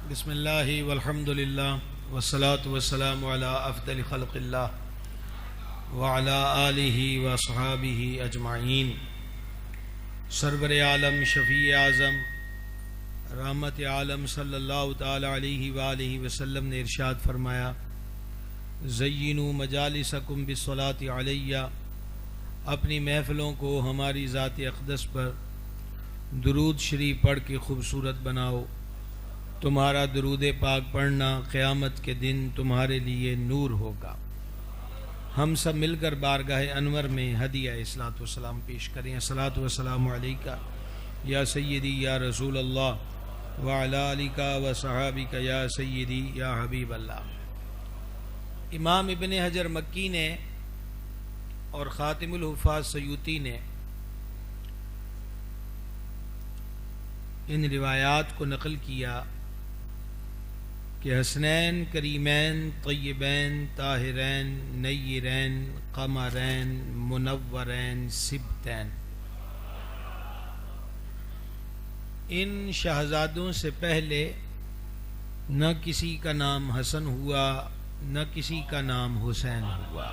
بسم اللہ والحمد للہ والصلاة والسلام علی افضل خلق اللہ وعلی آلہ وصحابہ اجمعین۔ سرور عالم شفیع اعظم رحمت عالم صلی اللہ تعالی علیہ وآلہ وسلم نے ارشاد فرمایا، زینوا مجالسکم بالصلاۃ علیہ، اپنی محفلوں کو ہماری ذات اقدس پر درود شریف پڑھ کے خوبصورت بناؤ۔ تمہارا درود پاک پڑھنا قیامت کے دن تمہارے لیے نور ہوگا۔ ہم سب مل کر بارگاہ انور میں ہدیہ اصلاۃ والسلام پیش کریں۔ الصلاۃ والسلام علیکہ یا سیدی یا رسول اللہ وعلی آلک و صحابک یا سیدی یا حبیب اللہ۔ امام ابن حجر مکی نے اور خاتم الحفاظ سیوطی نے ان روایات کو نقل کیا کہ حسنین کریمین طیبین طاہرین نیرین قمرین منورین سبتین، ان شہزادوں سے پہلے نہ کسی کا نام حسن ہوا نہ کسی کا نام حسین ہوا۔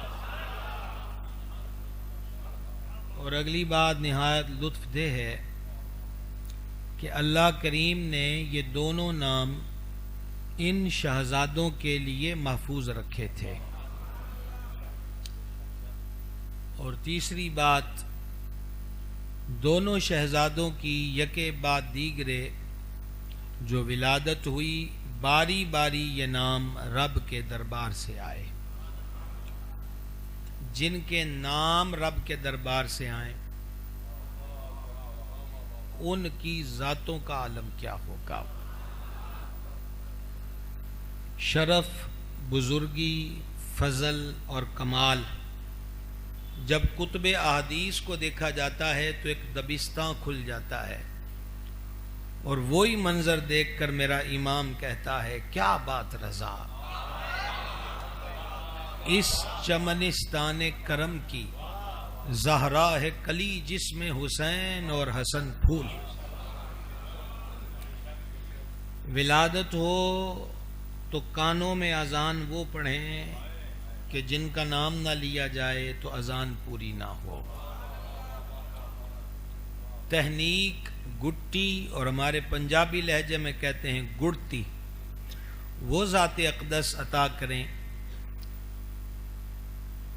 اور اگلی بات نہایت لطف دہ ہے کہ اللہ کریم نے یہ دونوں نام ان شہزادوں کے لیے محفوظ رکھے تھے۔ اور تیسری بات، دونوں شہزادوں کی یکے بعد دیگرے جو ولادت ہوئی، باری باری یہ نام رب کے دربار سے آئے۔ جن کے نام رب کے دربار سے آئیں ان کی ذاتوں کا عالم کیا ہوگا۔ شرف، بزرگی، فضل اور کمال جب کتب احادیث کو دیکھا جاتا ہے تو ایک دبستان کھل جاتا ہے، اور وہی منظر دیکھ کر میرا امام کہتا ہے، کیا بات رضا، اس چمنستان کرم کی زہرا ہے کلی، جس میں حسین اور حسن پھول۔ ولادت ہو تو کانوں میں اذان وہ پڑھیں کہ جن کا نام نہ لیا جائے تو اذان پوری نہ ہو۔ تہنیک، گٹی، اور ہمارے پنجابی لہجے میں کہتے ہیں گڑتی، وہ ذات اقدس عطا کریں۔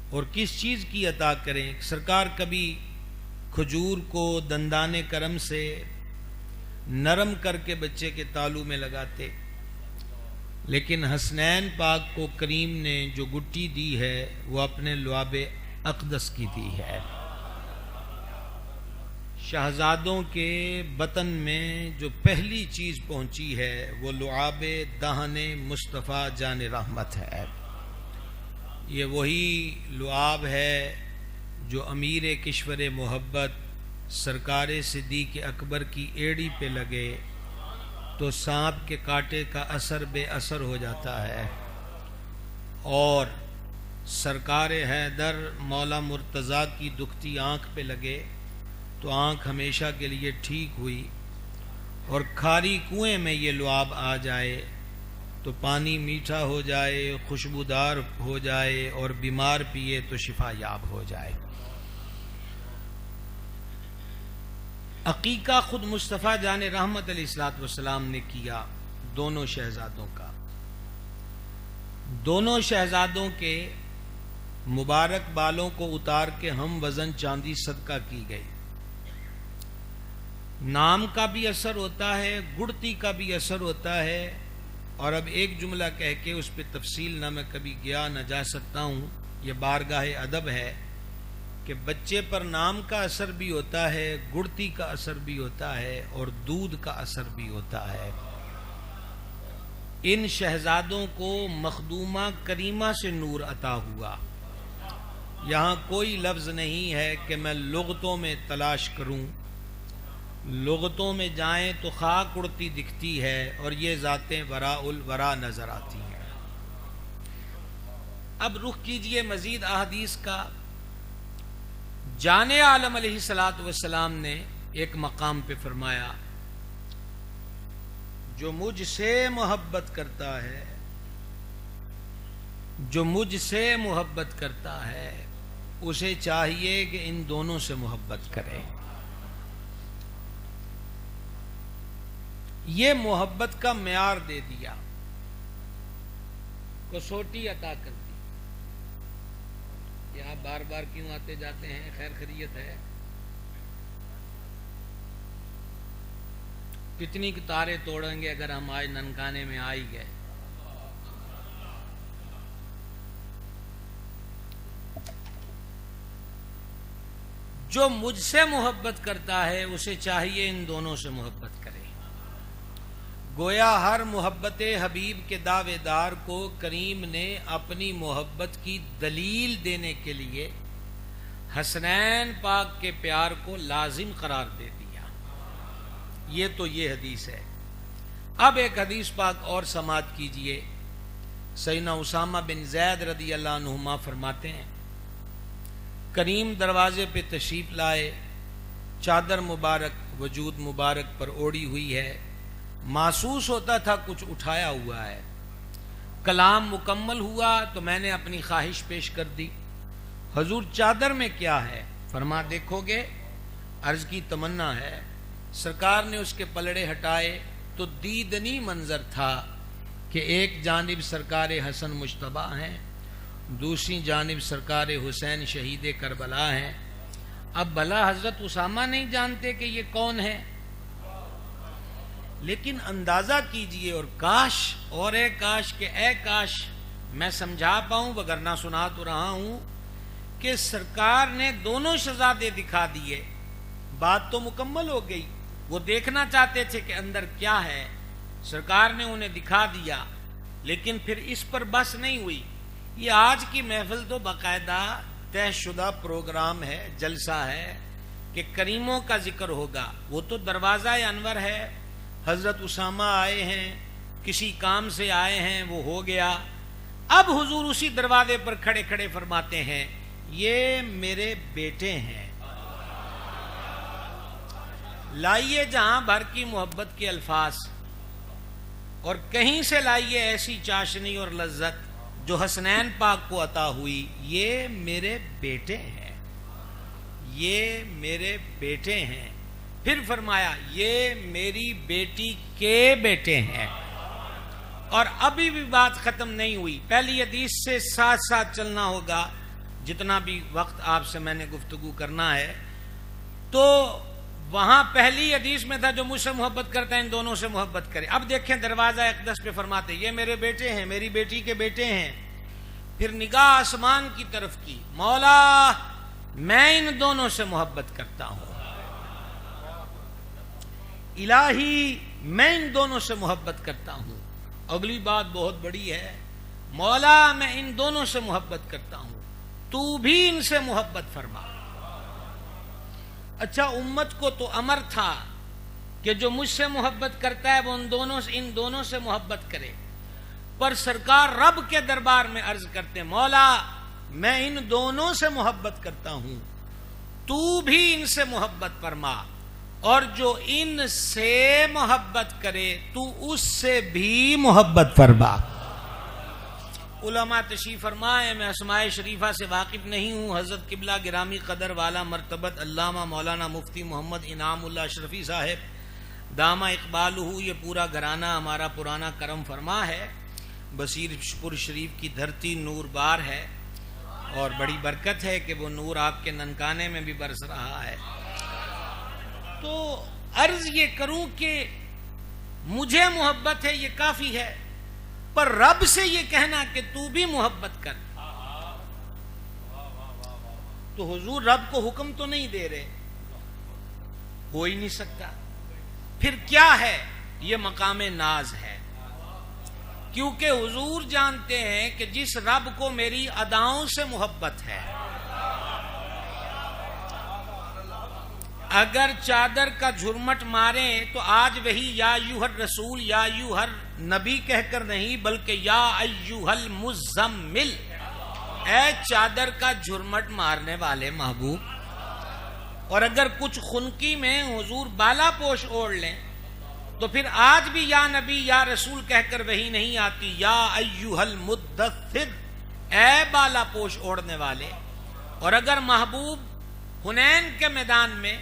اور کس چیز کی عطا کریں؟ سرکار کبھی کھجور کو دندان کرم سے نرم کر کے بچے کے تالو میں لگاتے، لیکن حسنین پاک کو کریم نے جو گٹی دی ہے وہ اپنے لعاب اقدس کی دی ہے۔ شہزادوں کے بطن میں جو پہلی چیز پہنچی ہے وہ لعاب دہن مصطفیٰ جان رحمت ہے۔ یہ وہی لعاب ہے جو امیر کشور محبت سرکار صدیق اکبر کی ایڑی پہ لگے تو سانپ کے کانٹے کا اثر بے اثر ہو جاتا ہے، اور سرکار حیدر مولا مرتضیٰ کی دکھتی آنکھ پہ لگے تو آنکھ ہمیشہ کے لیے ٹھیک ہوئی، اور کھاری کنویں میں یہ لعاب آ جائے تو پانی میٹھا ہو جائے، خوشبودار ہو جائے، اور بیمار پیے تو شفا یاب ہو جائے۔ عقیقہ خود مصطفیٰ جان رحمت علیہ الصلوۃ والسلام نے کیا دونوں شہزادوں کا۔ دونوں شہزادوں کے مبارک بالوں کو اتار کے ہم وزن چاندی صدقہ کی گئی۔ نام کا بھی اثر ہوتا ہے، گڑتی کا بھی اثر ہوتا ہے۔ اور اب ایک جملہ کہہ کے اس پہ تفصیل نہ میں کبھی گیا نہ جا سکتا ہوں، یہ بارگاہ ادب ہے کہ بچے پر نام کا اثر بھی ہوتا ہے، گڑتی کا اثر بھی ہوتا ہے، اور دودھ کا اثر بھی ہوتا ہے۔ ان شہزادوں کو مخدومہ کریمہ سے نور عطا ہوا۔ یہاں کوئی لفظ نہیں ہے کہ میں لغتوں میں تلاش کروں، لغتوں میں جائیں تو خاک اڑتی دکھتی ہے اور یہ ذاتیں وراء الورا نظر آتی ہیں۔ اب رخ کیجئے مزید احادیث کا۔ جان عالم علیہ الصلوۃ والسلام نے ایک مقام پہ فرمایا، جو مجھ سے محبت کرتا ہے، جو مجھ سے محبت کرتا ہے اسے چاہیے کہ ان دونوں سے محبت کرے۔ یہ محبت کا معیار دے دیا، کسوٹی عطا کر دی کہ آپ بار بار کیوں آتے جاتے ہیں، خیر خیریت ہے؟ کتنی تارے توڑیں گے اگر ہم آج ننکانے میں آ ہی گئے۔ جو مجھ سے محبت کرتا ہے اسے چاہیے ان دونوں سے محبت کرے۔ گویا ہر محبت حبیب کے دعوے دار کو کریم نے اپنی محبت کی دلیل دینے کے لیے حسنین پاک کے پیار کو لازم قرار دے دیا۔ یہ تو یہ حدیث ہے۔ اب ایک حدیث پاک اور سماعت کیجئے۔ سیدنا اسامہ بن زید رضی اللہ عنہما فرماتے ہیں، کریم دروازے پہ تشریف لائے، چادر مبارک وجود مبارک پر اوڑی ہوئی ہے، محسوس ہوتا تھا کچھ اٹھایا ہوا ہے۔ کلام مکمل ہوا تو میں نے اپنی خواہش پیش کر دی، حضور چادر میں کیا ہے؟ فرما دیکھو گے؟ عرض کی تمنا ہے۔ سرکار نے اس کے پلڑے ہٹائے تو دیدنی منظر تھا کہ ایک جانب سرکار حسن مجتبی ہیں، دوسری جانب سرکار حسین شہید کربلا ہیں۔ اب بھلا حضرت اسامہ نہیں جانتے کہ یہ کون ہے؟ لیکن اندازہ کیجئے، اور کاش اور کاش کہ اے کاش میں سمجھا پاؤں، وگرنہ سنا تو رہا ہوں کہ سرکار نے دونوں شہزادے دکھا دیے، بات تو مکمل ہو گئی۔ وہ دیکھنا چاہتے تھے کہ اندر کیا ہے، سرکار نے انہیں دکھا دیا، لیکن پھر اس پر بس نہیں ہوئی۔ یہ آج کی محفل تو باقاعدہ طے شدہ پروگرام ہے، جلسہ ہے کہ کریموں کا ذکر ہوگا۔ وہ تو دروازہ انور ہے، حضرت اسامہ آئے ہیں، کسی کام سے آئے ہیں، وہ ہو گیا۔ اب حضور اسی دروازے پر کھڑے کھڑے فرماتے ہیں، یہ میرے بیٹے ہیں۔ لائیے جہاں بھر کی محبت کے الفاظ، اور کہیں سے لائیے ایسی چاشنی اور لذت جو حسنین پاک کو عطا ہوئی۔ یہ میرے بیٹے ہیں، یہ میرے بیٹے ہیں۔ پھر فرمایا یہ میری بیٹی کے بیٹے ہیں۔ اور ابھی بھی بات ختم نہیں ہوئی، پہلی حدیث سے ساتھ ساتھ چلنا ہوگا، جتنا بھی وقت آپ سے میں نے گفتگو کرنا ہے۔ تو وہاں پہلی حدیث میں تھا جو مجھ سے محبت کرتا ہے ان دونوں سے محبت کرے۔ اب دیکھیں دروازہ اقدس پہ فرماتے یہ میرے بیٹے ہیں، میری بیٹی کے بیٹے ہیں۔ پھر نگاہ آسمان کی طرف کی، مولا میں ان دونوں سے محبت کرتا ہوں، الہی میں ان دونوں سے محبت کرتا ہوں۔ اگلی بات بہت بڑی ہے، مولا میں ان دونوں سے محبت کرتا ہوں، تو بھی ان سے محبت فرما۔ اچھا، امت کو تو امر تھا کہ جو مجھ سے محبت کرتا ہے وہ ان دونوں سے محبت کرے، پر سرکار رب کے دربار میں عرض کرتے مولا میں ان دونوں سے محبت کرتا ہوں، تو بھی ان سے محبت فرما، اور جو ان سے محبت کرے تو اس سے بھی محبت فرما۔ علماء تشریف فرمائے، میں اسماء شریفہ سے واقف نہیں ہوں، حضرت قبلہ گرامی قدر والا مرتبت علامہ مولانا مفتی محمد انعام اللہ اشرفی صاحب دامہ اقبالہ، یہ پورا گھرانہ ہمارا پرانا کرم فرما ہے۔ بصیر پور شریف کی دھرتی نور بار ہے، اور بڑی برکت ہے کہ وہ نور آپ کے ننکانے میں بھی برس رہا ہے۔ تو عرض یہ کروں کہ مجھے محبت ہے یہ کافی ہے، پر رب سے یہ کہنا کہ تو بھی محبت کر، تو حضور رب کو حکم تو نہیں دے رہے، ہو ہی نہیں سکتا۔ پھر کیا ہے؟ یہ مقام ناز ہے، کیونکہ حضور جانتے ہیں کہ جس رب کو میری اداؤں سے محبت ہے، اگر چادر کا جھرمٹ ماریں تو آج وہی یا ایھا الرسول یا ایھا النبی کہہ کر نہیں، بلکہ یا ایھا المزمل، اے چادر کا جھرمٹ مارنے والے محبوب۔ اور اگر کچھ خنکی میں حضور بالا پوش اوڑھ لیں تو پھر آج بھی یا نبی یا رسول کہہ کر وہی نہیں آتی، یا ایھا المدثر، اے بالا پوش اوڑھنے والے. اور اگر محبوب حنین کے میدان میں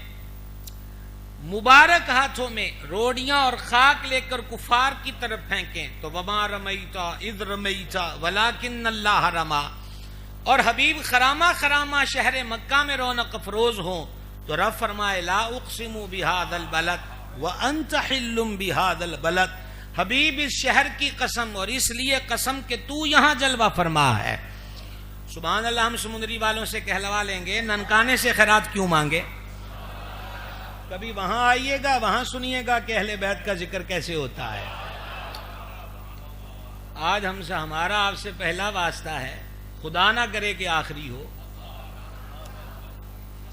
مبارک ہاتھوں میں روڑیاں اور خاک لے کر کفار کی طرف پھینکیں تو وما رمیت اذ رمیت ولکن اللہ رما، اور حبیب خرامہ خرامہ شہر مکہ میں رونق افروز ہوں تو رب فرمائے لا اقسم بہذا البلد وانت حل بہذا البلد، حبیب اس شہر کی قسم، اور اس لیے قسم کہ تو یہاں جلوہ فرما ہے. سبحان اللہ. ہم سمندری والوں سے کہلوا لیں گے ننکانے سے خیرات کیوں مانگے؟ کبھی وہاں آئیے گا، وہاں سنیے گا کہ اہل بیت کا ذکر کیسے ہوتا ہے. آج ہم سے ہمارا آپ سے پہلا واسطہ ہے، خدا نہ کرے کہ آخری ہو.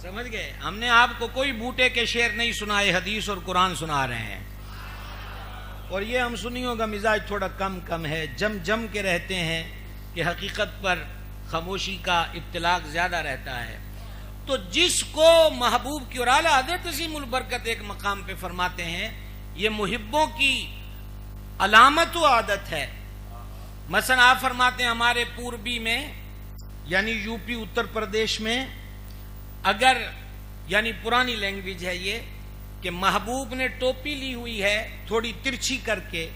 سمجھ گئے؟ ہم نے آپ کو کوئی بوٹے کے شعر نہیں سنائے، حدیث اور قرآن سنا رہے ہیں. اور یہ ہم سنیوں کا مزاج تھوڑا کم ہے، جم کے رہتے ہیں کہ حقیقت پر خاموشی کا اطلاق زیادہ رہتا ہے. تو جس کو محبوب کی، اور اعلیٰ حضرت عظیم البرکت ایک مقام پہ فرماتے ہیں یہ محبوں کی علامت و عادت ہے. مثلا آپ فرماتے ہیں ہمارے پوربی میں یعنی یو پی اتر پردیش میں، اگر یعنی پرانی لینگویج ہے یہ کہ محبوب نے ٹوپی لی ہوئی ہے تھوڑی ترچھی کر کے،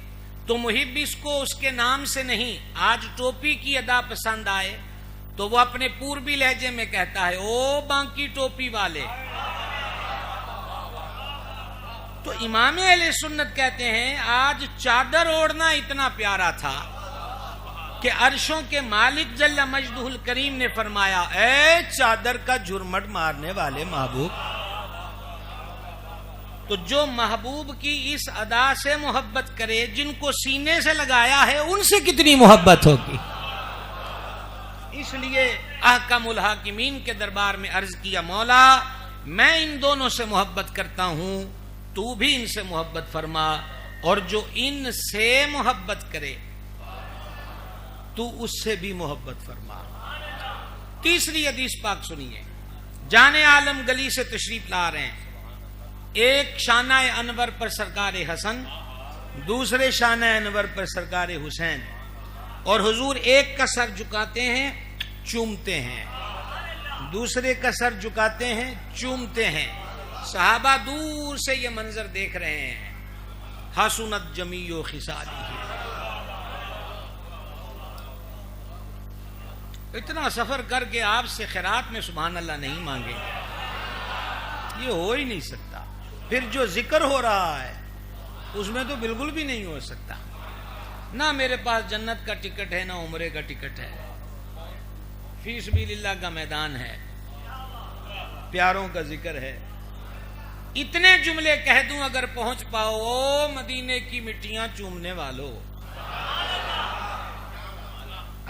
تو محب اس کو اس کے نام سے نہیں، آج ٹوپی کی ادا پسند آئے تو وہ اپنے پوربی لہجے میں کہتا ہے او بانکی ٹوپی والے. تو امام اہل سنت کہتے ہیں آج چادر اوڑھنا اتنا پیارا تھا کہ عرشوں کے مالک جل مجدہ الکریم نے فرمایا اے چادر کا جھرمٹ مارنے والے محبوب. تو جو محبوب کی اس ادا سے محبت کرے، جن کو سینے سے لگایا ہے، ان سے کتنی محبت ہوگی. اس لیے احکم الحاکمین کے دربار میں عرض کیا مولا میں ان دونوں سے محبت کرتا ہوں، تو بھی ان سے محبت فرما، اور جو ان سے محبت کرے تو اس سے بھی محبت فرما. تیسری حدیث پاک سنیے. جان عالم گلی سے تشریف لا رہے ہیں، ایک شانہ انور پر سرکار حسن، دوسرے شانہ انور پر سرکار حسین، اور حضور ایک کا سر جھکاتے ہیں چومتے ہیں، دوسرے کا سر جھکاتے ہیں چومتے ہیں. صحابہ دور سے یہ منظر دیکھ رہے ہیں. حسنت جمیع خصالہ، اتنا سفر کر کے آپ سے خیرات میں سبحان اللہ نہیں مانگے، یہ ہو ہی نہیں سکتا. پھر جو ذکر ہو رہا ہے اس میں تو بالکل بھی نہیں ہو سکتا. نہ میرے پاس جنت کا ٹکٹ ہے، نہ عمرے کا ٹکٹ ہے، فی سبیل اللہ کا میدان ہے، پیاروں کا ذکر ہے. اتنے جملے کہہ دوں اگر پہنچ پاؤ، او مدینے کی مٹیاں چومنے والو.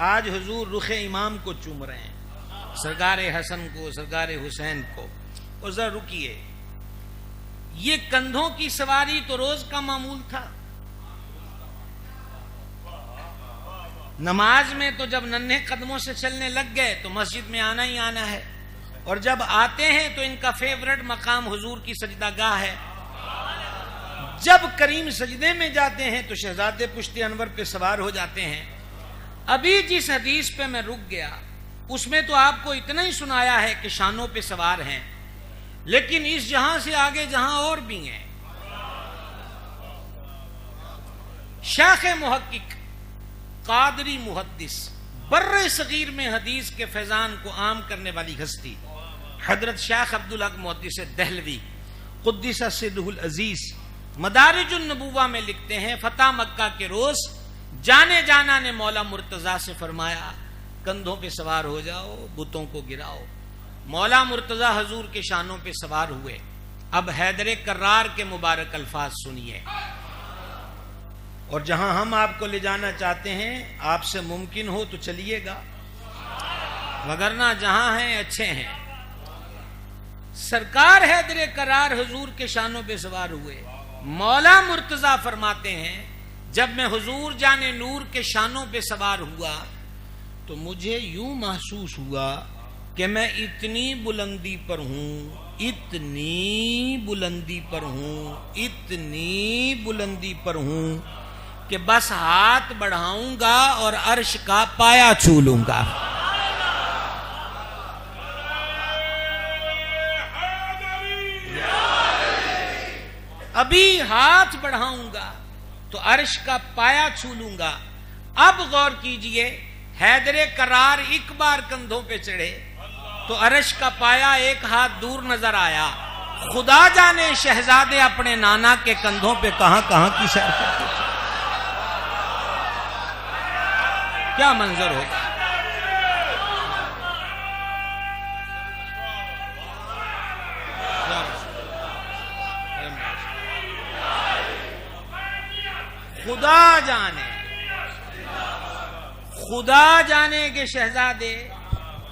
آج حضور رخ امام کو چوم رہے ہیں، سرکار حسن کو، سرکار حسین کو. اور ذرا رکیے، یہ کندھوں کی سواری تو روز کا معمول تھا. نماز میں تو جب ننھے قدموں سے چلنے لگ گئے تو مسجد میں آنا ہی آنا ہے، اور جب آتے ہیں تو ان کا فیورٹ مقام حضور کی سجدہ گاہ ہے. جب کریم سجدے میں جاتے ہیں تو شہزادے پشت انور پہ سوار ہو جاتے ہیں. ابھی جس حدیث پہ میں رک گیا اس میں تو آپ کو اتنا ہی سنایا ہے کہ شانوں پہ سوار ہیں، لیکن اس جہاں سے آگے جہاں اور بھی ہیں. شیخ محقق، قادری محدث، بر صغیر میں حدیث کے فیضان کو عام کرنے والی ہستی حضرت شیخ عبدالحق محدث دہلوی قدس سرہ العزیز مدارج النبوہ میں لکھتے ہیں فتح مکہ کے روز جانے جانا نے مولا مرتضیٰ سے فرمایا کندھوں پہ سوار ہو جاؤ، بتوں کو گراؤ. مولا مرتضیٰ حضور کے شانوں پہ سوار ہوئے. اب حیدر کرار کے مبارک الفاظ سنیے. اور جہاں ہم آپ کو لے جانا چاہتے ہیں آپ سے ممکن ہو تو چلیے گا، وگرنہ جہاں ہیں اچھے ہیں. سرکار حیدر کرار حضور کے شانوں پہ سوار ہوئے. مولا مرتضیٰ فرماتے ہیں جب میں حضور جانے نور کے شانوں پہ سوار ہوا تو مجھے یوں محسوس ہوا کہ میں اتنی بلندی پر ہوں، اتنی بلندی پر ہوں، اتنی بلندی پر ہوں کہ بس ہاتھ بڑھاؤں گا اور عرش کا پایا چھو لوں گا۔ ابھی ہاتھ بڑھاؤں گا تو عرش کا پایا چھو لوں گا۔ اب غور کیجئے، حیدر کرار ایک بار کندھوں پہ چڑھے تو عرش کا پایا ایک ہاتھ دور نظر آیا۔ خدا جانے شہزادے اپنے نانا کے کندھوں پہ کہاں کہاں کی سیر کرتے تھے، کیا منظر ہوگا۔ خدا جانے کہ شہزادے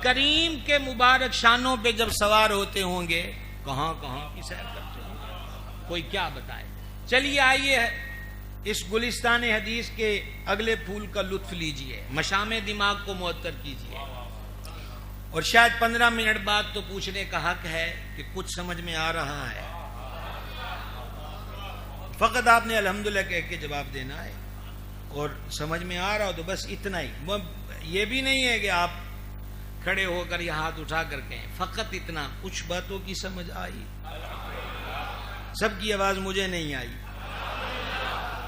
کریم کے مبارک شانوں پہ جب سوار ہوتے ہوں گے کہاں کہاں کی سیر کرتے ہوں گے، کوئی کیا بتائے۔ چلیے آئیے اس گلستان حدیث کے اگلے پھول کا لطف لیجئے، مشام دماغ کو معطر کیجئے، اور شاید 15 منٹ بعد تو پوچھنے کا حق ہے کہ کچھ سمجھ میں آ رہا ہے۔ فقط آپ نے الحمدللہ کہہ کے جواب دینا ہے، اور سمجھ میں آ رہا ہو تو بس اتنا ہی۔ یہ بھی نہیں ہے کہ آپ کھڑے ہو کر یہ ہاتھ اٹھا کر کہیں، فقط اتنا، کچھ باتوں کی سمجھ آئی، سب کی آواز مجھے نہیں آئی۔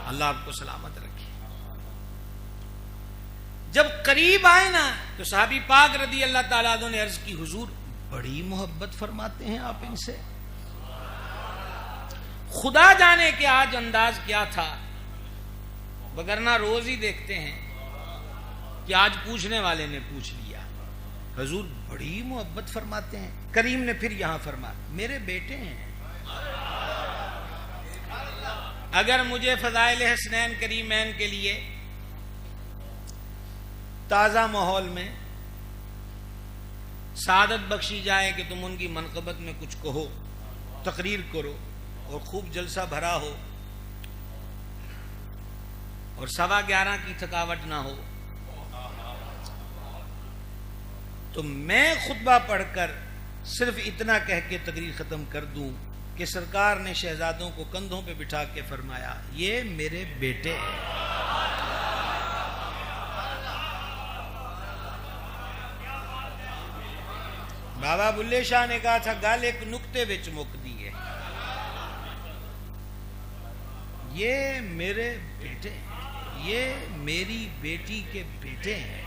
اللہ آپ کو سلامت رکھے۔ جب قریب آئے نا تو صحابی پاک رضی اللہ تعالیٰ عنہ نے عرض کی، حضور بڑی محبت فرماتے ہیں آپ ان سے، خدا جانے کہ آج انداز کیا تھا، وگرنہ روز ہی دیکھتے ہیں کہ آج پوچھنے والے نے پوچھ لیا، حضور بڑی محبت فرماتے ہیں۔ کریم نے پھر یہاں فرمایا، میرے بیٹے ہیں۔ اگر مجھے فضائل حسنین کریمین کے لیے تازہ ماحول میں سعادت بخشی جائے کہ تم ان کی منقبت میں کچھ کہو، تقریر کرو، اور خوب جلسہ بھرا ہو، اور 11:15 کی تھکاوٹ نہ ہو، تو میں خطبہ پڑھ کر صرف اتنا کہہ کے تقریر ختم کر دوں کہ سرکار نے شہزادوں کو کندھوں پہ بٹھا کے فرمایا، یہ میرے بیٹے ہیں۔ بابا بلے شاہ نے کہا تھا، گل ایک نقطے وچ مک دی ہے، یہ میرے بیٹے ہیں، یہ میری بیٹی کے بیٹے ہیں۔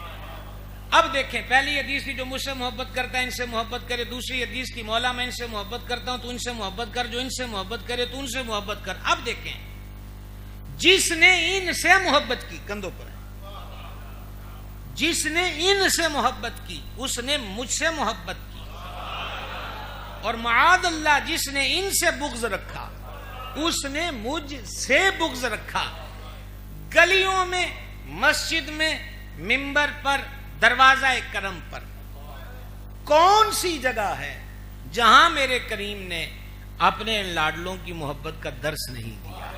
اب دیکھیں، پہلی حدیث کی جو مجھ سے محبت کرتا ہے ان سے محبت کرے، دوسری حدیث کی مولا میں ان سے محبت کرتا ہوں تو ان سے محبت کر، جو ان سے محبت کرے تو ان سے محبت کر۔ اب دیکھیں، جس نے ان سے محبت کی، کندھوں پر، جس نے ان سے محبت کی اس نے مجھ سے محبت کی، اور معاذ اللہ جس نے ان سے بغض رکھا اس نے مجھ سے بغض رکھا۔ گلیوں میں، مسجد میں، منبر پر، دروازہ کرم پر، کون سی جگہ ہے جہاں میرے کریم نے اپنے لاڈلوں کی محبت کا درس نہیں دیا؟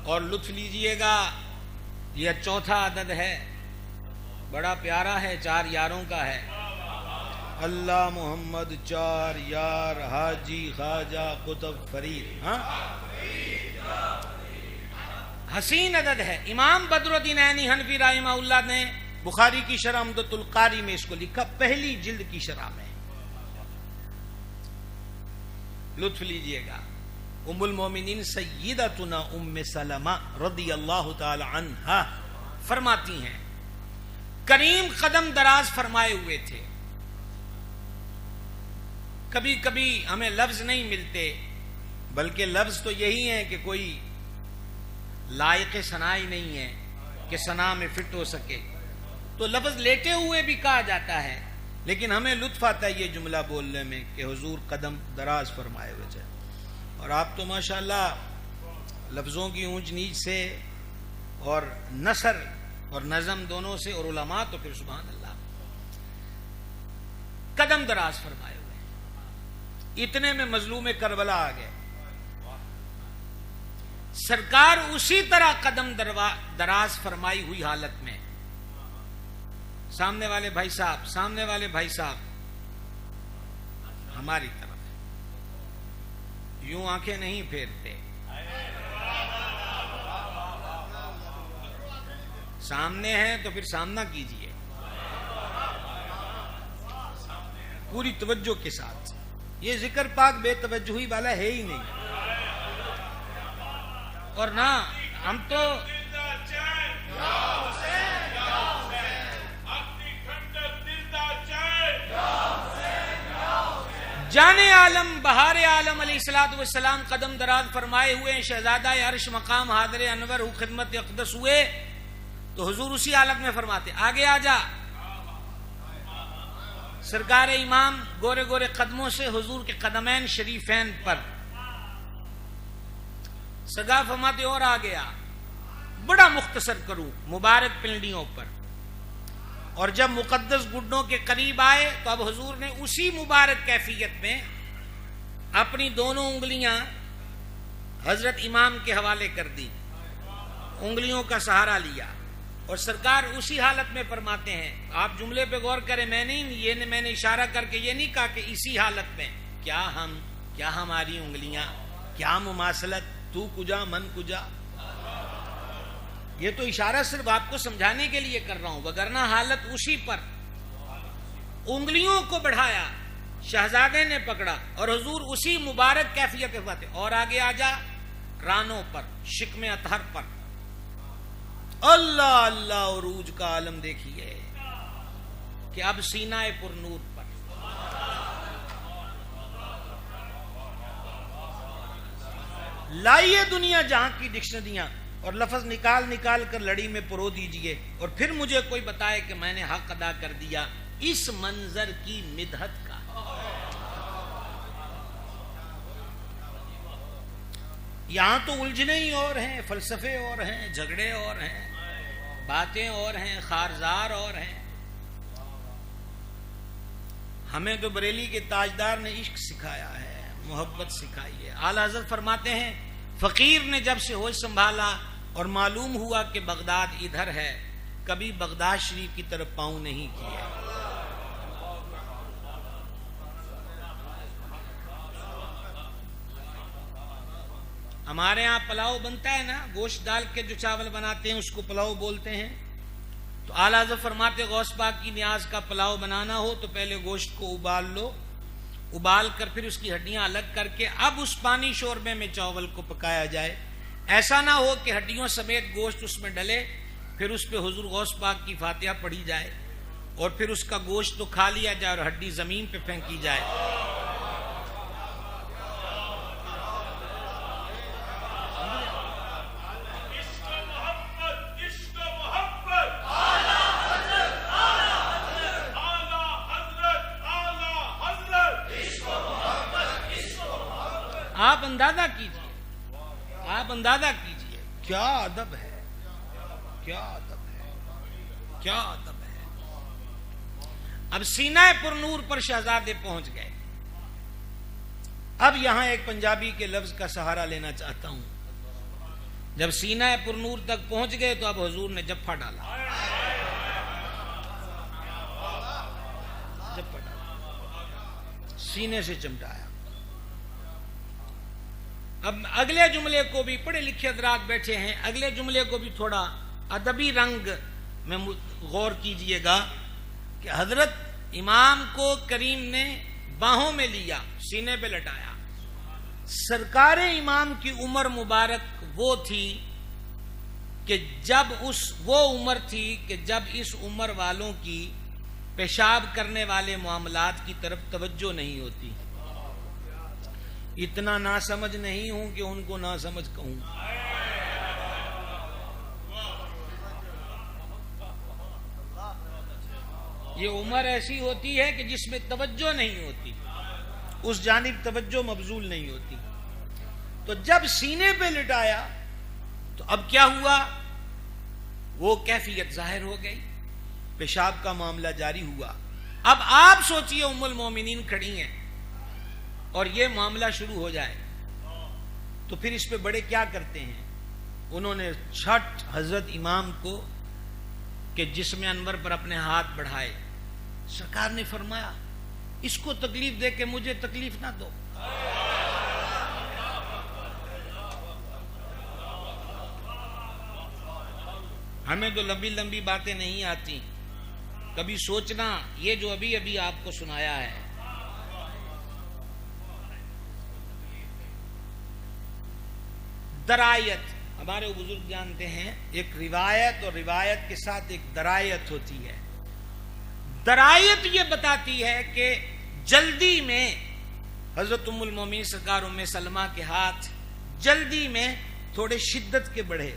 اور لطف لیجئے گا، یہ 4تھا عدد ہے، بڑا پیارا ہے، 4 یاروں کا ہے۔ اللہ محمد 4 یار، حاجی خواجہ قطب فرید، ہاں حسین عدد ہے۔ امام بدر الدین عینی حنفی رحمہ اللہ نے بخاری کی شرح عمدۃ القاری میں اس کو لکھا، پہلی جلد کی شرح میں۔ لطف لیجئے گا، ام المومنین سیدتنا ام سلمہ رضی اللہ تعالی عنہا فرماتی ہیں، کریم قدم دراز فرمائے ہوئے تھے، کبھی کبھی ہمیں لفظ نہیں ملتے، بلکہ لفظ تو یہی ہے کہ کوئی لائق ثنا ہی نہیں ہے کہ ثنا میں فٹ ہو سکے، تو لفظ لیٹے ہوئے بھی کہا جاتا ہے، لیکن ہمیں لطف آتا ہے یہ جملہ بولنے میں کہ حضور قدم دراز فرمائے ہوئے تھے۔ اور آپ تو ماشاءاللہ لفظوں کی اونچ نیچ سے اور نثر اور نظم دونوں سے، اور علماء تو پھر سبحان اللہ، قدم دراز فرمائے ہوئے۔ اتنے میں مظلوم کربلا آ گئے، سرکار اسی طرح قدم دراز فرمائی ہوئی حالت میں سامنے والے بھائی صاحب، سامنے والے بھائی صاحب ہماری طرف یوں آنکھیں نہیں پھیرتے، سامنے ہیں تو پھر سامنا کیجئے پوری توجہ کے ساتھ۔ یہ ذکر پاک بے توجہی والا ہے ہی نہیں، اور نہ ہم تو جان عالم بہار عالم علیہ الصلوۃ والسلام قدم دراز فرمائے ہوئے، شہزادہ عرش مقام حاضر انور ہو خدمت اقدس ہوئے تو حضور اسی حالت میں فرماتے آگے آ جا۔ سرکار امام گورے گورے قدموں سے حضور کے قدمین شریفین پر سگا فرماتے اور آ گیا، بڑا مختصر کروں، مبارک پنڈلیوں پر، اور جب مقدس گڈوں کے قریب آئے تو اب حضور نے اسی مبارک کیفیت میں اپنی دونوں انگلیاں حضرت امام کے حوالے کر دی، انگلیوں کا سہارا لیا، اور سرکار اسی حالت میں فرماتے ہیں، آپ جملے پہ غور کریں، میں نے اشارہ کر کے یہ نہیں کہا کہ اسی حالت میں، کیا ہماری انگلیاں، کیا مماثلت، تو کجا من کجا، یہ تو اشارہ صرف آپ کو سمجھانے کے لیے کر رہا ہوں، وگرنہ حالت اسی پر، انگلیوں کو بڑھایا، شہزادے نے پکڑا، اور حضور اسی مبارک کیفیت کے بات، اور آگے آ جا، رانوں پر، شکم اطہر پر، اللہ اللہ عروج کا عالم دیکھیے کہ اب سینہ پر نور پر لائیے دنیا جہاں کی ڈکشنریاں اور لفظ نکال نکال کر لڑی میں پرو دیجئے، اور پھر مجھے کوئی بتائے کہ میں نے حق ادا کر دیا اس منظر کی مدحت کا۔ یہاں تو الجھنے ہی اور ہیں، فلسفے اور ہیں، جھگڑے اور ہیں، باتیں اور ہیں، خارزار اور ہیں۔ ہمیں تو بریلی کے تاجدار نے عشق سکھایا ہے، محبت سکھائی ہے۔ اعلیٰ حضرت فرماتے ہیں، فقیر نے جب سے ہوش سنبھالا اور معلوم ہوا کہ بغداد ادھر ہے، کبھی بغداد شریف کی طرف پاؤں نہیں کیا۔ ہمارے ہاں پلاؤ بنتا ہے نا، گوشت ڈال کے جو چاول بناتے ہیں اس کو پلاؤ بولتے ہیں، تو اعلیٰ حضرت فرماتے غوث پاک کی نیاز کا پلاؤ بنانا ہو تو پہلے گوشت کو ابال لو، ابال کر پھر اس کی ہڈیاں الگ کر کے اب اس پانی شوربے میں چاول کو پکایا جائے، ایسا نہ ہو کہ ہڈیوں سمیت گوشت اس میں ڈلے، پھر اس پہ حضور غوث پاک کی فاتحہ پڑھی جائے اور پھر اس کا گوشت تو کھا لیا جائے اور ہڈی زمین پہ پھینکی جائے۔ آپ اندازہ کیجئے کیا ادب ہے، کیا ادب ہے، کیا ادب ہے۔ اب سینہ پر نور پر شہزادے پہنچ گئے۔ اب یہاں ایک پنجابی کے لفظ کا سہارا لینا چاہتا ہوں، جب سینہ پر نور تک پہنچ گئے تو اب حضور نے جفا ڈالا، سینے سے چمٹایا۔ اب اگلے جملے کو بھی، پڑھے لکھے حضرات بیٹھے ہیں، اگلے جملے کو بھی تھوڑا ادبی رنگ میں غور کیجئے گا کہ حضرت امام کو کریم نے باہوں میں لیا، سینے پہ لٹایا۔ سرکار امام کی عمر مبارک وہ تھی کہ جب وہ عمر تھی کہ جب اس عمر والوں کی پیشاب کرنے والے معاملات کی طرف توجہ نہیں ہوتی۔ اتنا ناسمجھ نہیں ہوں کہ ان کو ناسمجھ کہوں، یہ عمر ایسی ہوتی ہے کہ جس میں توجہ نہیں ہوتی، اس جانب توجہ مبذول نہیں ہوتی۔ تو جب سینے پہ لٹایا تو اب کیا ہوا، وہ کیفیت ظاہر ہو گئی، پیشاب کا معاملہ جاری ہوا۔ اب آپ سوچئے ام المومنین کھڑی ہیں اور یہ معاملہ شروع ہو جائے تو پھر اس پہ بڑے کیا کرتے ہیں، انہوں نے چھٹ حضرت امام کو کہ جسم انور پر اپنے ہاتھ بڑھائے. سرکار نے فرمایا اس کو تکلیف دے کے مجھے تکلیف نہ دو. ہمیں تو لمبی لمبی باتیں نہیں آتی. کبھی سوچنا یہ جو ابھی ابھی آپ کو سنایا ہے درایت، ہمارے بزرگ جانتے ہیں ایک روایت اور روایت کے ساتھ ایک درایت ہوتی ہے. درایت یہ بتاتی ہے کہ جلدی میں حضرت ام المومنین سرکار ام سلمہ کے ہاتھ جلدی میں تھوڑے شدت کے بڑھے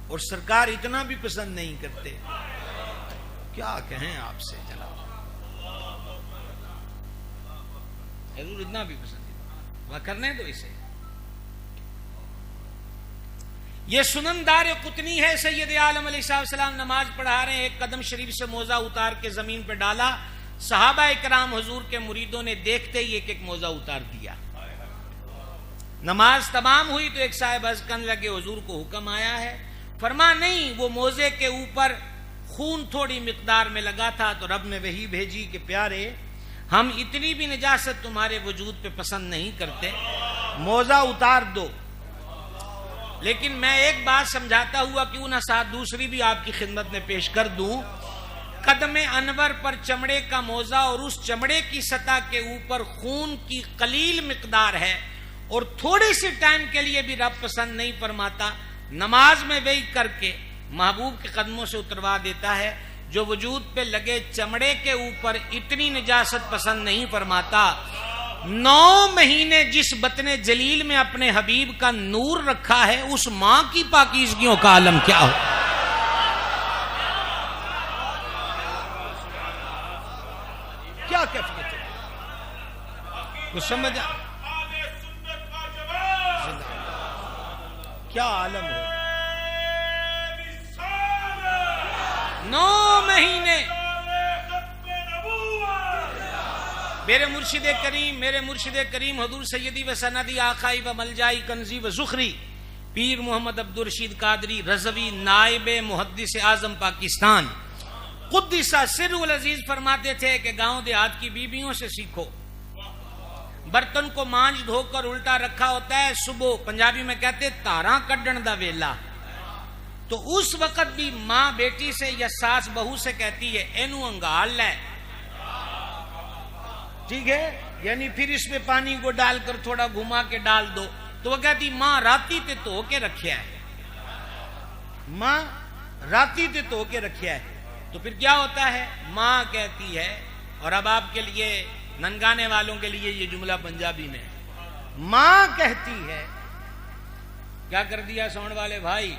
اور سرکار اتنا بھی پسند نہیں کرتے. کیا کہیں آپ سے جناب، حضور اتنا بھی پسند نہیں، وہ کرنے دو اسے. یہ سنن دار قطنی ہے. سید عالم علیہ السلام نماز پڑھا رہے ہیں، ایک قدم شریف سے موزہ اتار کے زمین پہ ڈالا. صحابہ اکرام حضور کے مریدوں نے دیکھتے ہی ایک ایک موزہ اتار دیا. نماز تمام ہوئی تو ایک صاحب عرض کرنے لگے حضور کو حکم آیا ہے. فرما نہیں، وہ موزے کے اوپر خون تھوڑی مقدار میں لگا تھا تو رب نے وحی بھیجی کہ پیارے ہم اتنی بھی نجاست تمہارے وجود پہ پسند نہیں کرتے، موزہ اتار دو. لیکن میں ایک بات سمجھاتا ہوا کیوں نہ ساتھ دوسری بھی آپ کی خدمت میں پیش کر دوں. قدم انور پر چمڑے کا موزہ اور اس چمڑے کی سطح کے اوپر خون کی قلیل مقدار ہے اور تھوڑے سے ٹائم کے لیے بھی رب پسند نہیں فرماتا. نماز میں وہی کر کے محبوب کے قدموں سے اتروا دیتا ہے. جو وجود پہ لگے چمڑے کے اوپر اتنی نجاست پسند نہیں فرماتا. 9 مہینے جس بطن جلیل میں اپنے حبیب کا نور رکھا ہے اس ماں کی پاکیزگیوں کا عالم کیا ہو. کیا کیفیت ہے کچھ سمجھا؟ کیا عالم ہو. 9 مہینے میرے مرشد کریم حضور سیدی و سندی آخائی و ملجائی کنزی و زخری پیر محمد عبدالرشید قادری رضوی نائب محدث اعظم پاکستان قدس سر العزیز فرماتے تھے کہ گاؤں دیہات کی بیویوں سے سیکھو. برتن کو مانج دھو کر الٹا رکھا ہوتا ہے، صبح پنجابی میں کہتے تاراں کڈن دا ویلا، تو اس وقت بھی ماں بیٹی سے یا ساس بہو سے کہتی ہے اینو انگال لے، ٹھیک ہے، یعنی پھر اس میں پانی کو ڈال کر تھوڑا گھما کے ڈال دو. تو وہ کہتی ماں راتی تے تو کے رکھیا ہے، ماں راتی تے تو کے رکھیا ہے. تو پھر کیا ہوتا ہے، ماں کہتی ہے، اور اب آپ کے لیے ننگانے والوں کے لیے یہ جملہ پنجابی میں ماں کہتی ہے. کیا کر دیا ساؤنڈ والے بھائی،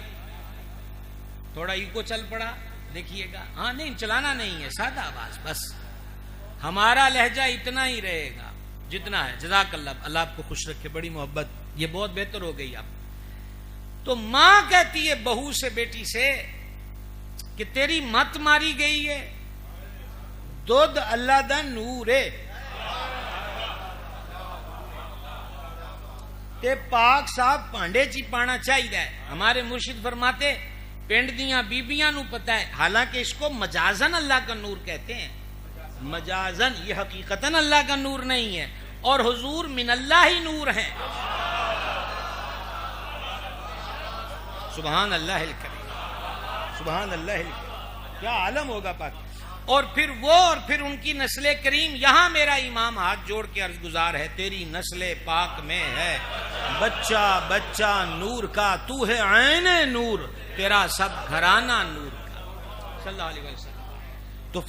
تھوڑا ایکو چل پڑا، دیکھیے گا. ہاں نہیں چلانا نہیں ہے، سادہ آواز بس، ہمارا لہجہ اتنا ہی رہے گا جتنا ہے. جزاک اللہ، اللہ آپ کو خوش رکھے، بڑی محبت، یہ بہت بہتر ہو گئی. اب تو ماں کہتی ہے بہو سے بیٹی سے کہ تیری مت ماری گئی ہے، دودھ اللہ دا نور ہے، تے پاک صاحب پانڈے چی پانا چاہیے. ہمارے مرشد فرماتے پنڈ دیاں بیبیاں نو پتہ ہے، حالانکہ اس کو مجازن اللہ کا نور کہتے ہیں، مجازن، یہ حقیقتاً اللہ کا نور نہیں ہے، اور حضور من اللہ ہی نور ہیں. سبحان اللہ الکریم، سبحان اللہ الکریم، کیا عالم ہوگا پاک. اور پھر وہ اور پھر ان کی نسل کریم. یہاں میرا امام ہاتھ جوڑ کے عرض گزار ہے، تیری نسل پاک میں ہے بچہ بچہ نور کا، تو ہے عین نور، تیرا سب گھرانہ نور کا، صلی اللہ علیہ وسلم. تو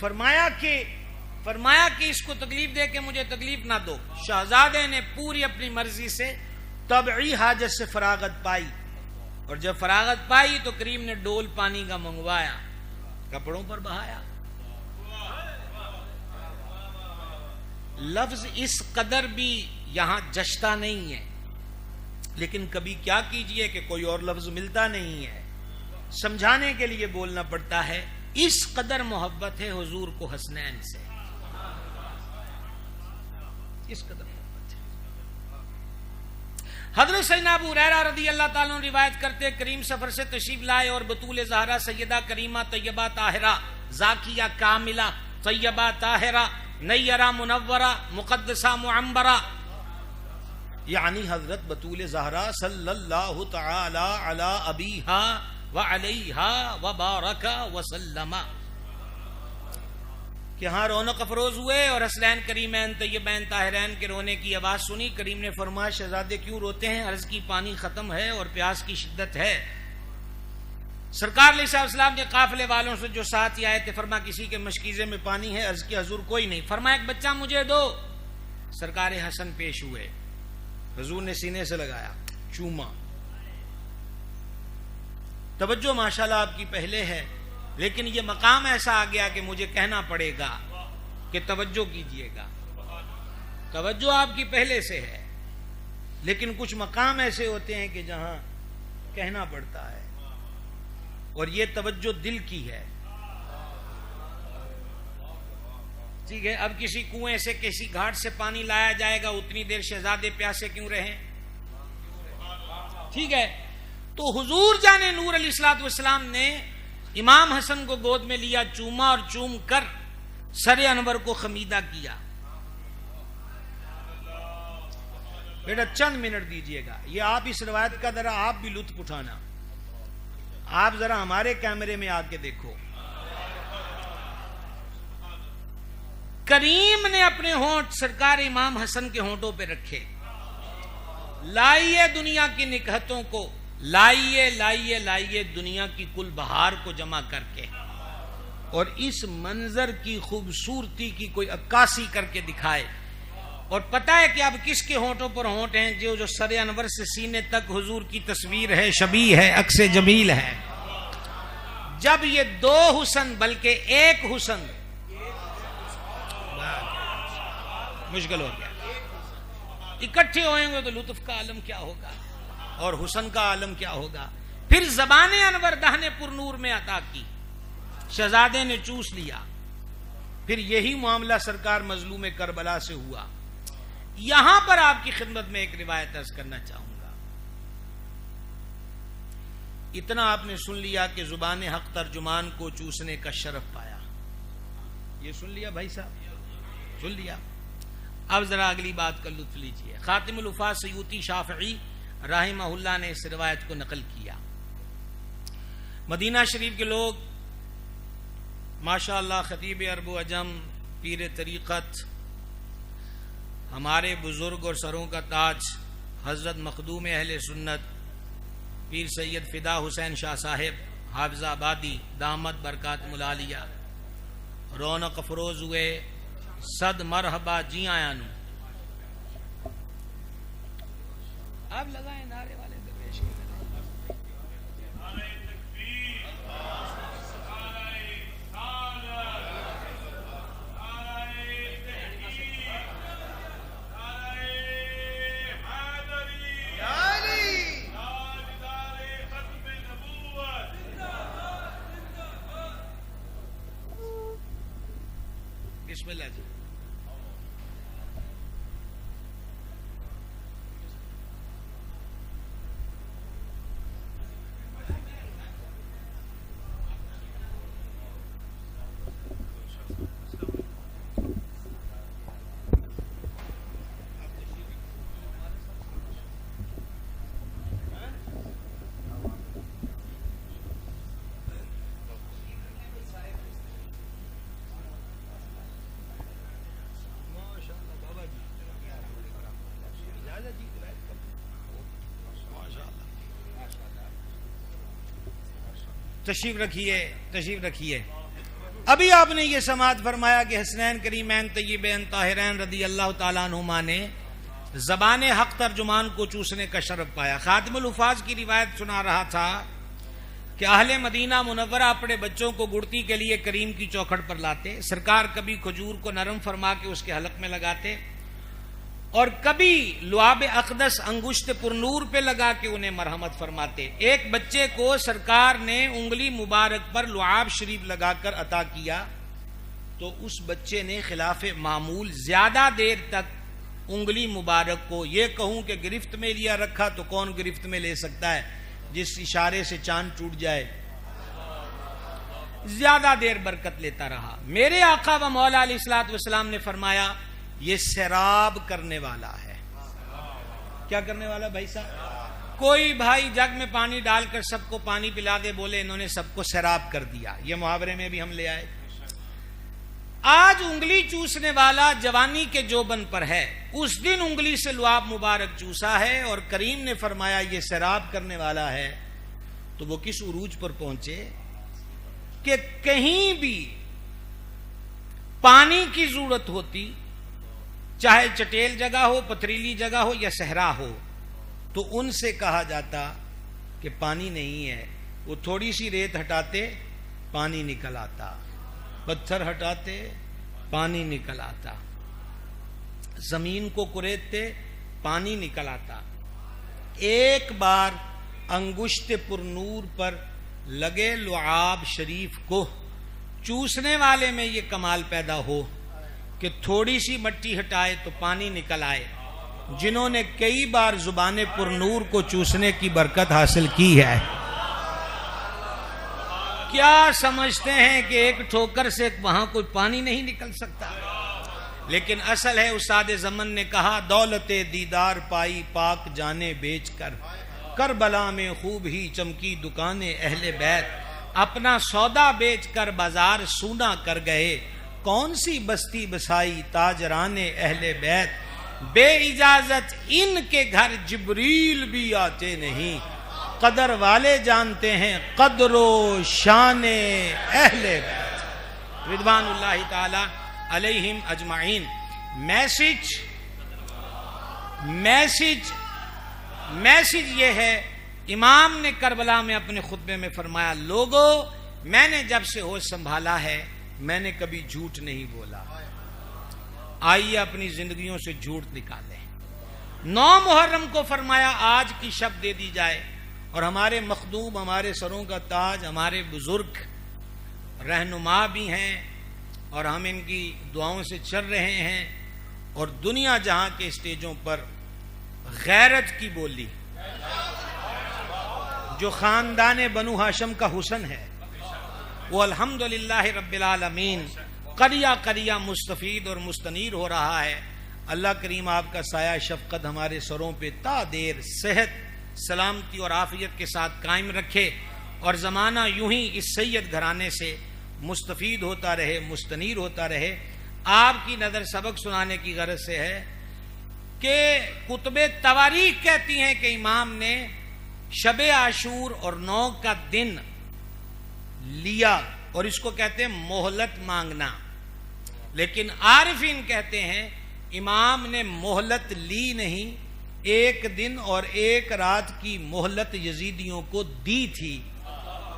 فرمایا کہ اس کو تکلیف دے کے مجھے تکلیف نہ دو. شہزادے نے پوری اپنی مرضی سے طبعی حاجت سے فراغت پائی، اور جب فراغت پائی تو کریم نے ڈول پانی کا منگوایا، کپڑوں پر بہایا. لفظ اس قدر بھی یہاں جشتا نہیں ہے، لیکن کبھی کیا کیجئے کہ کوئی اور لفظ ملتا نہیں ہے، سمجھانے کے لیے بولنا پڑتا ہے. اس قدر محبت ہے حضور کو حسنین سے، اس قدر محبت ہے. حضرت سیدنا ابو ہریرہ رضی اللہ تعالیٰ عنہ روایت کرتے کریم سفر سے تشریف لائے اور بطول زہرا سیدہ کریمہ طیبہ طاہرہ زاکیہ کاملہ طیبہ طاہرہ نیرہ منورہ مقدسہ معمبرہ، یعنی حضرت بطول زہرا صلی اللہ تعالی علی ابیہا وعلیہا وبارک وسلم، کہ ہاں رونق افروز ہوئے اور حسنین کریمین طیبین طاہرین کے رونے کی آواز سنی۔ کریم نے فرمایا شہزادے کیوں روتے ہیں؟ عرض کی پانی ختم ہے اور پیاس کی شدت ہے۔ سرکار علیہ السلام کے قافلے والوں سے جو ساتھ ہی آئے تھے فرمایا کسی کے مشکیزے میں پانی ہے؟ عرض کی حضور کوئی نہیں۔ فرمایا ایک بچہ مجھے دو۔ سرکار حسن پیش ہوئے، حضور نے سینے سے لگایا، چوما۔ توجہ ماشاءاللہ آپ کی پہلے ہے، لیکن یہ مقام ایسا آ گیا کہ مجھے کہنا پڑے گا کہ توجہ کیجئے گا۔ توجہ آپ کی پہلے سے ہے، لیکن کچھ مقام ایسے ہوتے ہیں کہ جہاں کہنا پڑتا ہے، اور یہ توجہ دل کی ہے۔ ٹھیک ہے، اب کسی کنویں سے کسی گھاٹ سے پانی لایا جائے گا، اتنی دیر شہزادے پیاسے کیوں رہیں؟ ٹھیک ہے، تو حضور جان نور علیہ الصلوۃ والسلام نے امام حسن کو گود میں لیا، چوما اور چوم کر سر انور کو خمیدہ کیا۔ بیٹا چند منٹ دیجئے گا، یہ آپ اس روایت کا ذرا آپ بھی لطف اٹھانا، آپ ذرا ہمارے کیمرے میں آ کے دیکھو۔ کریم نے اپنے ہونٹ سرکار امام حسن کے ہونٹوں پہ رکھے، لائیے دنیا کی نکہتوں کو، لائیے لائیے لائیے دنیا کی کل بہار کو جمع کر کے، اور اس منظر کی خوبصورتی کی کوئی عکاسی کر کے دکھائے۔ اور پتہ ہے کہ اب کس کے ہونٹوں پر ہونٹ ہیں؟ جو سر انور سے سینے تک حضور کی تصویر ہے، شبیہ ہے، عکس جمیل ہے۔ جب یہ دو حسن بلکہ ایک حسن، مشکل ہو گیا، اکٹھے ہوئیں گے تو لطف کا عالم کیا ہوگا اور حسن کا عالم کیا ہوگا۔ پھر زبان انور دہن پر نور میں عطا کی، شہزادے نے چوس لیا۔ پھر یہی معاملہ سرکار مظلوم کربلا سے ہوا۔ یہاں پر آپ کی خدمت میں ایک روایت عرض کرنا چاہوں گا۔ اتنا آپ نے سن لیا کہ زبان حق ترجمان کو چوسنے کا شرف پایا، یہ سن لیا بھائی صاحب، سن لیا۔ اب ذرا اگلی بات کا لطف لیجئے۔ خاتم الحفاظ سیوطی شافعی رحمہ اللہ نے اس روایت کو نقل کیا۔ مدینہ شریف کے لوگ ماشاءاللہ خطیب عرب و عجم، پیر طریقت، ہمارے بزرگ اور سروں کا تاج حضرت مخدوم اہل سنت پیر سید فدا حسین شاہ صاحب حافظ آبادی دامت برکات ملالیہ رونق افروز ہوئے۔ صد مرحبا جی آیا نو، آپ لگائیں نعرے والے درویش کے۔ بسم اللہ جی۔ تشریف رکھیے۔ ابھی آپ نے یہ سماعت فرمایا کہ حسنین کریمین طیبین طاہرین رضی اللہ تعالیٰ عنہما نے زبان حق ترجمان کو چوسنے کا شرف پایا۔ خاتم الحفاظ کی روایت سنا رہا تھا کہ اہل مدینہ منورہ اپنے بچوں کو گڑتی کے لیے کریم کی چوکھٹ پر لاتے، سرکار کبھی کھجور کو نرم فرما کے اس کے حلق میں لگاتے اور کبھی لعاب اقدس انگشت پر نور پہ لگا کے انہیں مرحمت فرماتے۔ ایک بچے کو سرکار نے انگلی مبارک پر لعاب شریف لگا کر عطا کیا تو اس بچے نے خلاف معمول زیادہ دیر تک انگلی مبارک کو یہ کہوں کہ گرفت میں لیا رکھا تو کون گرفت میں لے سکتا ہے؟ جس اشارے سے چاند ٹوٹ جائے زیادہ دیر برکت لیتا رہا۔ میرے آقا و مولا علیہ الصلوۃ والسلام نے فرمایا یہ سیراب کرنے والا ہے۔ کیا کرنے والا بھائی صاحب؟ کوئی بھائی جگ میں پانی ڈال کر سب کو پانی پلا دے، بولے انہوں نے سب کو سیراب کر دیا، یہ محاورے میں بھی ہم لے آئے۔ آج انگلی چوسنے والا جوانی کے جوبن پر ہے، اس دن انگلی سے لعاب مبارک چوسا ہے اور کریم نے فرمایا یہ سیراب کرنے والا ہے، تو وہ کس عروج پر پہنچے کہ کہیں بھی پانی کی ضرورت ہوتی، چاہے چٹیل جگہ ہو، پتھریلی جگہ ہو یا صحرا ہو، تو ان سے کہا جاتا کہ پانی نہیں ہے، وہ تھوڑی سی ریت ہٹاتے پانی نکل آتا، پتھر ہٹاتے پانی نکل آتا، زمین کو کریدتے پانی نکل آتا۔ ایک بار انگشت پر نور پر لگے لعاب شریف کو چوسنے والے میں یہ کمال پیدا ہو کہ تھوڑی سی مٹی ہٹائے تو پانی نکل آئے۔ جنہوں نے کئی بار زبان پر نور کو چوسنے کی برکت حاصل کی ہے، کیا سمجھتے ہیں کہ ایک ٹھوکر سے وہاں کوئی پانی نہیں نکل سکتا؟ لیکن اصل ہے استاد زمن نے کہا دولت دیدار پائی پاک جانے بیچ کر، کربلا میں خوب ہی چمکی دکانیں اہل بیت، اپنا سودا بیچ کر بازار سونا کر گئے، کون سی بستی بسائی تاجران اہل بیت، بے اجازت ان کے گھر جبریل بھی آتے نہیں، قدر والے جانتے ہیں قدر و شان اہل بیت رضوان اللہ تعالی علیہم اجمعین۔ میسج یہ ہے، امام نے کربلا میں اپنے خطبے میں فرمایا لوگو میں نے جب سے ہوش سنبھالا ہے میں نے کبھی جھوٹ نہیں بولا، آئیے اپنی زندگیوں سے جھوٹ نکالیں۔ 9 محرم کو فرمایا آج کی شب دے دی جائے، اور ہمارے مخدوم، ہمارے سروں کا تاج، ہمارے بزرگ رہنما بھی ہیں اور ہم ان کی دعاؤں سے چل رہے ہیں، اور دنیا جہاں کے اسٹیجوں پر غیرت کی بولی جو خاندان بنو ہاشم کا حسن ہے وہ الحمدللہ رب العالمین قریہ قریہ مستفید اور مستنیر ہو رہا ہے۔ اللہ کریم آپ کا سایہ شفقت ہمارے سروں پہ تا دیر صحت، سلامتی اور عافیت کے ساتھ قائم رکھے، اور زمانہ یوں ہی اس سید گھرانے سے مستفید ہوتا رہے، مستنیر ہوتا رہے۔ آپ کی نظر سبق سنانے کی غرض سے ہے کہ کتب تواریخ کہتی ہیں کہ امام نے شب عاشور اور 9 کا دن لیا، اور اس کو کہتے ہیں مہلت مانگنا، لیکن عارفین کہتے ہیں امام نے مہلت لی نہیں، ایک دن اور ایک رات کی مہلت یزیدیوں کو دی تھی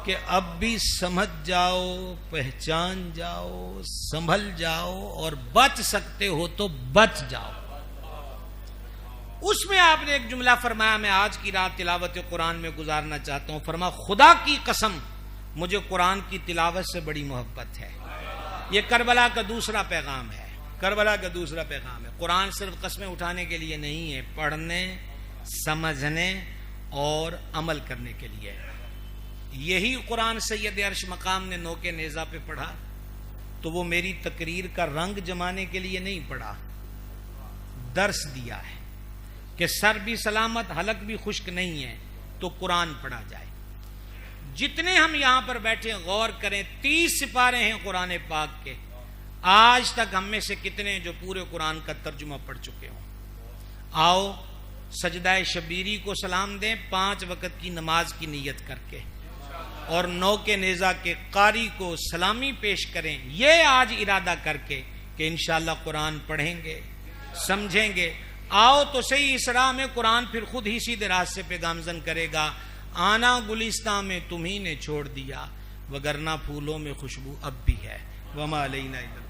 کہ اب بھی سمجھ جاؤ، پہچان جاؤ، سنبھل جاؤ، اور بچ سکتے ہو تو بچ جاؤ۔ اس میں آپ نے ایک جملہ فرمایا، میں آج کی رات تلاوت قرآن میں گزارنا چاہتا ہوں، فرمایا خدا کی قسم مجھے قرآن کی تلاوت سے بڑی محبت ہے۔ یہ کربلا کا دوسرا پیغام ہے، کربلا کا دوسرا پیغام ہے۔ قرآن صرف قسمیں اٹھانے کے لیے نہیں ہے، پڑھنے، سمجھنے اور عمل کرنے کے لیے ہے۔ یہی قرآن سید عرش مقام نے نوکے نیزہ پہ پڑھا تو وہ میری تقریر کا رنگ جمانے کے لیے نہیں پڑھا، درس دیا ہے کہ سر بھی سلامت، حلق بھی خشک نہیں ہے تو قرآن پڑھا جائے۔ جتنے ہم یہاں پر بیٹھے غور کریں، 30 سپارے ہیں قرآن پاک کے، آج تک ہم میں سے کتنے جو پورے قرآن کا ترجمہ پڑھ چکے ہوں؟ آؤ سجدہ شبیری کو سلام دیں 5 وقت کی نماز کی نیت کر کے، اور نوکے نیزہ کے قاری کو سلامی پیش کریں، یہ آج ارادہ کر کے کہ انشاءاللہ قرآن پڑھیں گے، سمجھیں گے۔ آؤ تو صحیح، اس راہ میں قرآن پھر خود ہی سیدھے راستے پہ گامزن کرے گا۔ آنا گلستان میں تمہیں نے چھوڑ دیا، وگرنہ پھولوں میں خوشبو اب بھی ہے۔ وما علینا الا